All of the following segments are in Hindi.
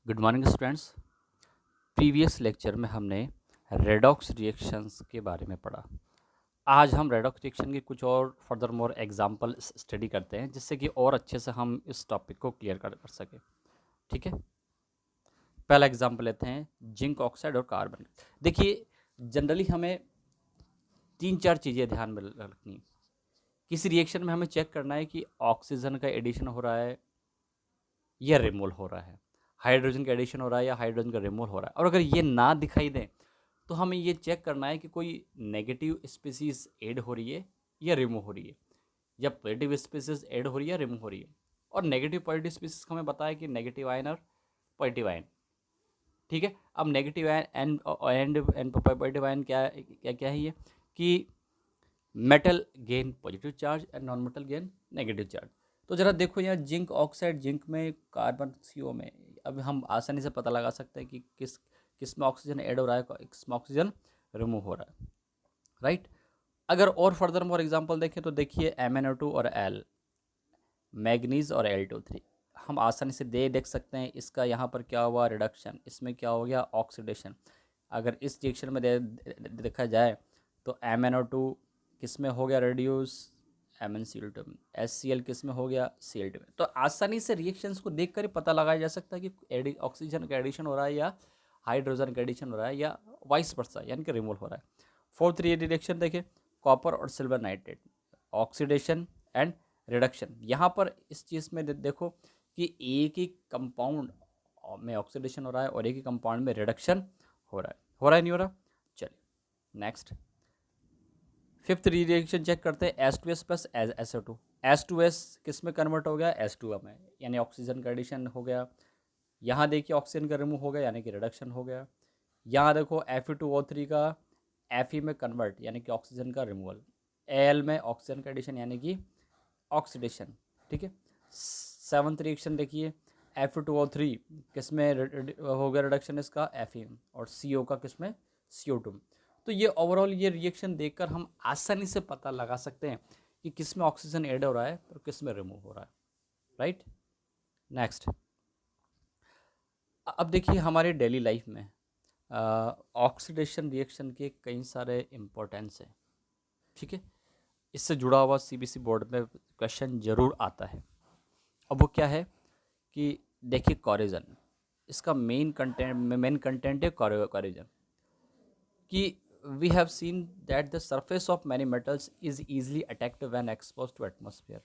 Good morning students. Previous lecture में हमने रेडॉक्स रिएक्शंस के बारे में पढ़ा। आज हम रेडॉक्स रिएक्शन के कुछ और फर्दर मोर एग्जांपल स्टडी करते हैं, जिससे कि और अच्छे से हम इस टॉपिक को क्लियर कर सकें। ठीक है, पहला एग्जांपल लेते हैं, जिंक ऑक्साइड और कार्बन। देखिए, जनरली हमें तीन चार चीज़ें ध्यान में रखनी। किसी रिएक्शन में हमें चेक करना है कि ऑक्सीजन का एडिशन हो रहा है या रिमूवल हो रहा है, हाइड्रोजन का एडिशन हो रहा है या हाइड्रोजन का रिमूवल हो रहा है। और अगर ये ना दिखाई दे तो हमें ये चेक करना है कि कोई नेगेटिव स्पीसीज ऐड हो रही है या रिमूव हो रही है, या पॉजिटिव स्पीसीज ऐड हो रही है या रिमूव हो रही है। और नेगेटिव पॉजिटिव स्पीसीज हमें बताया कि नेगेटिव आयन और पॉजिटिव आयन। ठीक है, अब negative ion and positive ion क्या क्या क्या है ये कि metal gain positive charge and non metal gain negative charge. तो जरा देखो यहाँ जिंक ऑक्साइड, जिंक में कार्बन CO में, अब हम आसानी से पता लगा सकते हैं कि किस में ऑक्सीजन ऐड हो रहा है, किस में ऑक्सीजन रिमूव हो रहा है। राइट। अगर और फर्दर मोर एग्जांपल देखें तो देखिए MnO2 और L, मैग्नीज और Al2 3। हम आसानी से देख सकते हैं इसका यहाँ पर क्या हुआ, रिडक्शन, इसमें क्या हो गया, ऑक्सीडेशन। अगर इस रिएक्शन में देखा जाए तो MnO2 किस में हो गया रिड्यूस, MnCl2 में, HCl किस में हो गया, Cl2 में। तो आसानी से रिएक्शंस को देखकर ही पता लगाया जा सकता है कि ऑक्सीजन का एडिशन हो रहा है या हाइड्रोजन का एडिशन हो रहा है या वाइस वर्सा, यानी कि रिमूवल हो रहा है। फोर्थ रिएक्शन देखिए, कॉपर और silver nitrate, oxidation and reduction. यहाँ पर इस चीज़ में देखो कि एक ही कंपाउंड में ऑक्सीडेशन हो रहा है और एक ही कंपाउंड में रिडक्शन हो रहा है नहीं हो रहा। चलिए नेक्स्ट, फिफ्थ रिएक्शन चेक करते हैं, H2S प्लस SO2। H2S किस में कन्वर्ट हो गया, H2O में, यानी ऑक्सीजन का एडिशन हो गया। यहाँ देखिए ऑक्सीजन का रिमूव हो गया, यानी कि रिडक्शन हो गया। यहाँ देखो Fe2O3 का Fe में कन्वर्ट, यानी कि ऑक्सीजन का रिमूवल। Al में ऑक्सीजन का एडिशन, यानी कि ऑक्सीडेशन। ठीक है, सेवन्थ रिएक्शन देखिए, Fe2O3 किस में हो गया रिडक्शन इसका, Fe, और CO का किस में, CO2। तो ये ओवरऑल ये रिएक्शन देखकर हम आसानी से पता लगा सकते हैं कि किस में ऑक्सीजन ऐड हो रहा है और किस में रिमूव हो रहा है। राइट। नेक्स्ट, अब देखिए हमारे डेली लाइफ में ऑक्सीडेशन रिएक्शन के कई सारे इम्पोर्टेंस हैं। ठीक है, इससे जुड़ा हुआ CBSE बोर्ड में क्वेश्चन जरूर आता है। अब वो क्या है कि देखिए कॉरिजन, इसका मेन कंटेंट है कॉरिजन कि we have seen that the surface of many metals is easily attacked when exposed to atmosphere.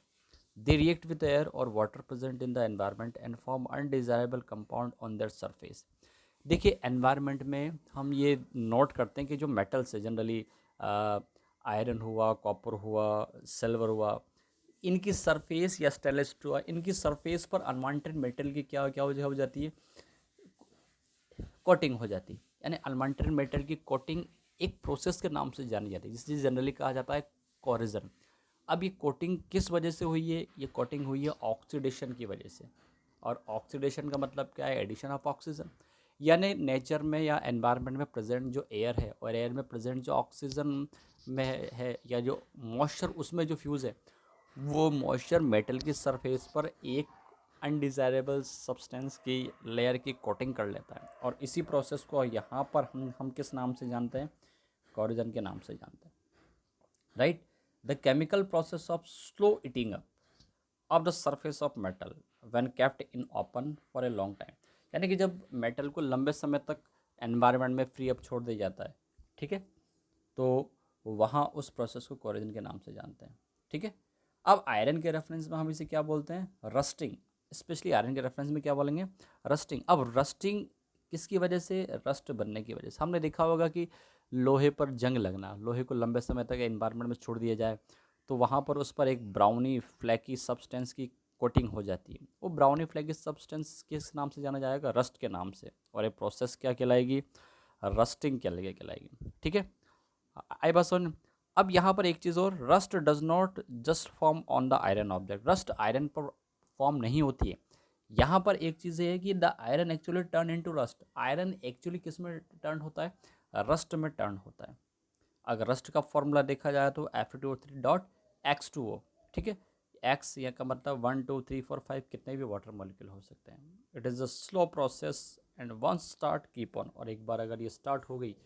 They react with air or water present in the environment and form undesirable compound on their surface. देखिए एनवायरनमेंट में हम ये नोट करते हैं कि जो मेटल्स है जनरली, आयरन हुआ, कॉपर हुआ, सिल्वर हुआ, इनकी सरफेस या स्टेनलेस हुआ, इनकी सरफेस पर अनवांटेड मेटल की क्या क्या हो जाती है, कोटिंग हो जाती है। यानी अनवांटेड मेटल की कोटिंग एक प्रोसेस के नाम से जानी जाती है, जिसे जनरली कहा जाता है कोरिजन। अब ये कोटिंग किस वजह से हुई है, ये कोटिंग हुई है ऑक्सीडेशन की वजह से। और ऑक्सीडेशन का मतलब क्या है, एडिशन ऑफ ऑक्सीजन। यानी नेचर में या एनवायरनमेंट में प्रेजेंट जो एयर है और एयर में प्रेजेंट जो ऑक्सीजन में है या जो मॉइस्चर उसमें जो फ्यूज़ है, वो मॉइस्चर मेटल की सरफेस पर एक अनडिज़ायरेबल सब्सटेंस की लेयर की कोटिंग कर लेता है। और इसी प्रोसेस को यहाँ पर हम किस नाम से जानते हैं, कोरिजन के नाम से जानते हैं। Right. The chemical process of slow eating up of the surface of metal when kept in open for a long time. यानी कि जब मेटल को लंबे समय तक एनवायरनमेंट में फ्री अप छोड़ दिया जाता है, ठीक है, तो वहाँ उस प्रोसेस को कोरिजन के नाम से जानते हैं। ठीक है, अब आयरन के रेफरेंस में हम इसे क्या बोलते हैं, रस्टिंग। स्पेशली आयरन के रेफरेंस में क्या बोलेंगे, रस्टिंग। अब रस्टिंग किसकी वजह से, रस्ट बनने की वजह से। हमने देखा होगा कि लोहे पर जंग लगना, लोहे को लंबे समय तक एनवायरनमेंट में छोड़ दिया जाए तो वहाँ पर उस पर एक ब्राउनी फ्लैकी सब्सटेंस की कोटिंग हो जाती है। वो ब्राउनी फ्लैकी सब्सटेंस किस नाम से जाना जाएगा, रस्ट के नाम से। और ये प्रोसेस क्या कहलाएगी, रस्टिंग कहलाएगी। ठीक है, आई बात सुन। अब यहाँ पर एक चीज़ और, rust does not just form on the iron object. Rust iron पर फॉर्म नहीं होती है। यहाँ पर एक चीज़ है कि the iron actually turn into rust. Iron actually किस में टर्न होता है, रस्ट में टर्न होता है। अगर रस्ट का फॉर्मूला देखा जाए तो Fe2O3 डॉट X2O। ठीक है, एक्स या का मतलब 1 2 3 4 5 कितने भी वाटर मॉलिक्यूल हो सकते हैं। It is a slow process and once start keep on, और एक बार अगर ये स्टार्ट हो गई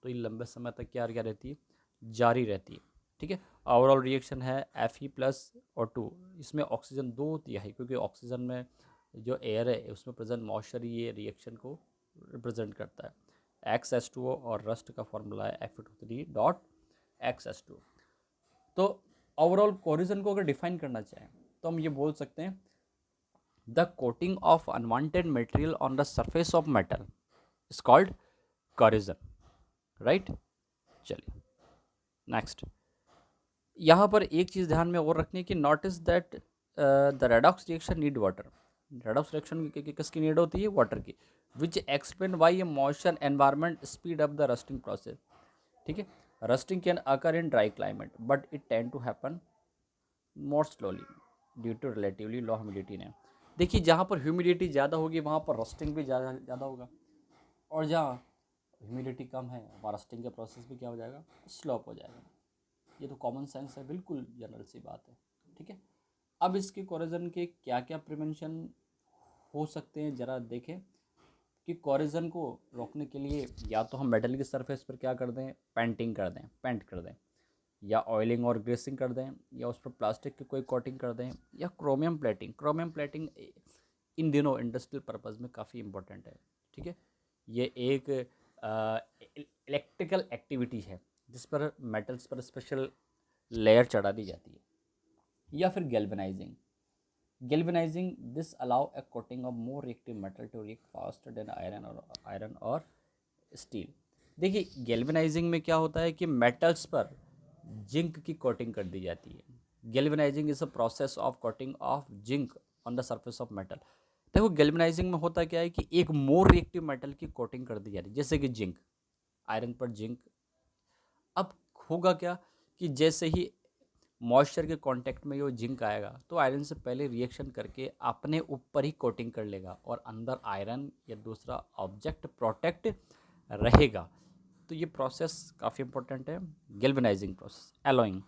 तो ये लंबे समय तक क्या रहती है, जारी रहती है। ठीक है, ओवरऑल रिएक्शन है Fe+O2, इसमें ऑक्सीजन 2/3, क्योंकि ऑक्सीजन में जो एयर है उसमें प्रेजेंट मॉइस्चर ये रिएक्शन को रिप्रेजेंट करता है। XH2O और रस्ट का फॉर्मूला है Fe2O3.XH2। तो ओवरऑल कोरिजन को अगर डिफाइन करना चाहें तो हम ये बोल सकते हैं the coating of unwanted material on the surface of metal is called corrosion, right. चलिए नेक्स्ट, यहाँ पर एक चीज़ ध्यान में और रखनी है कि notice that the redox reaction need water. Redox reaction किसकी नीड होती है, वाटर की, which explain why a moisture environment speed up the rusting process. ठीक है, rusting can occur in dry climate but it tend to happen more slowly due to relatively low humidity ने। देखिए जहाँ पर ह्यूमिडिटी ज़्यादा होगी वहाँ पर रस्टिंग भी ज़्यादा होगा, और जहाँ ह्यूमिडिटी कम है वहाँ रस्टिंग का प्रोसेस भी क्या हो जाएगा, स्लोप हो जाएगा। ये तो कॉमन सेंस है, बिल्कुल जनरल सी बात है। ठीक है, अब इसके कोरिजन के क्या क्या प्रिवेंशन हो सकते हैं ज़रा देखें कि कोरिजन को रोकने के लिए या तो हम मेटल की सरफेस पर क्या कर दें, पेंट कर दें, या ऑयलिंग और ग्रेसिंग कर दें, या उस पर प्लास्टिक की कोई कोटिंग कर दें, या क्रोमियम प्लेटिंग इन दिनों इंडस्ट्रियल पर्पज़ में काफ़ी इंपॉर्टेंट है। ठीक है, ये एक इलेक्ट्रिकल एक्टिविटी है जिस पर मेटल्स पर स्पेशल लेयर चढ़ा दी जाती है। या फिर galvanising this allow a coating of more reactive metal to react faster than iron और स्टील। देखिए गैल्वेनाइजिंग में क्या होता है कि मेटल्स पर जिंक की कोटिंग कर दी जाती है। Galvanising is a process of coating of zinc on the surface of metal. देखो गैल्वेनाइजिंग में होता क्या है कि एक मोर रिएक्टिव मेटल की कोटिंग कर दी जाती है, जैसे कि जिंक, आयरन पर जिंक। अब होगा क्या कि जैसे ही मॉइस्चर के कांटेक्ट में ये जिंक आएगा तो आयरन से पहले रिएक्शन करके अपने ऊपर ही कोटिंग कर लेगा और अंदर आयरन या दूसरा ऑब्जेक्ट प्रोटेक्ट रहेगा। तो ये प्रोसेस काफ़ी इंपॉर्टेंट है, गैल्वेनाइजिंग प्रोसेस। एलोइंग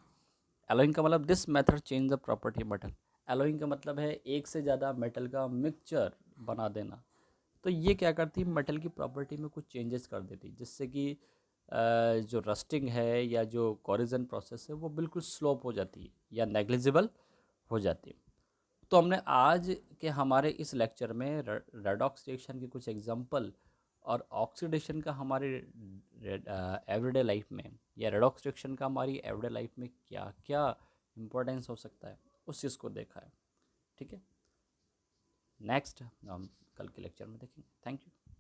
का मतलब this method change the property metal. Allowing का मतलब है एक से ज़्यादा मेटल का मिक्सचर बना देना। तो ये क्या करती है, मेटल की प्रॉपर्टी में कुछ चेंजेस कर देती है, जिससे कि जो रस्टिंग है या जो कोरिजन प्रोसेस है वो बिल्कुल स्लोप हो जाती है या नेग्लिजिबल हो जाती है। तो हमने आज के हमारे इस लेक्चर में रेडॉक्स रिएक्शन के कुछ एग्जांपल और ऑक्सीडेशन का हमारे एवरीडे लाइफ में या रेडॉक्स रिएक्शन का हमारी एवरीडे लाइफ में क्या क्या इम्पोर्टेंस हो सकता है उस चीज़ को देखा है। ठीक है, नेक्स्ट हम कल के लेक्चर में देखेंगे। Thank you.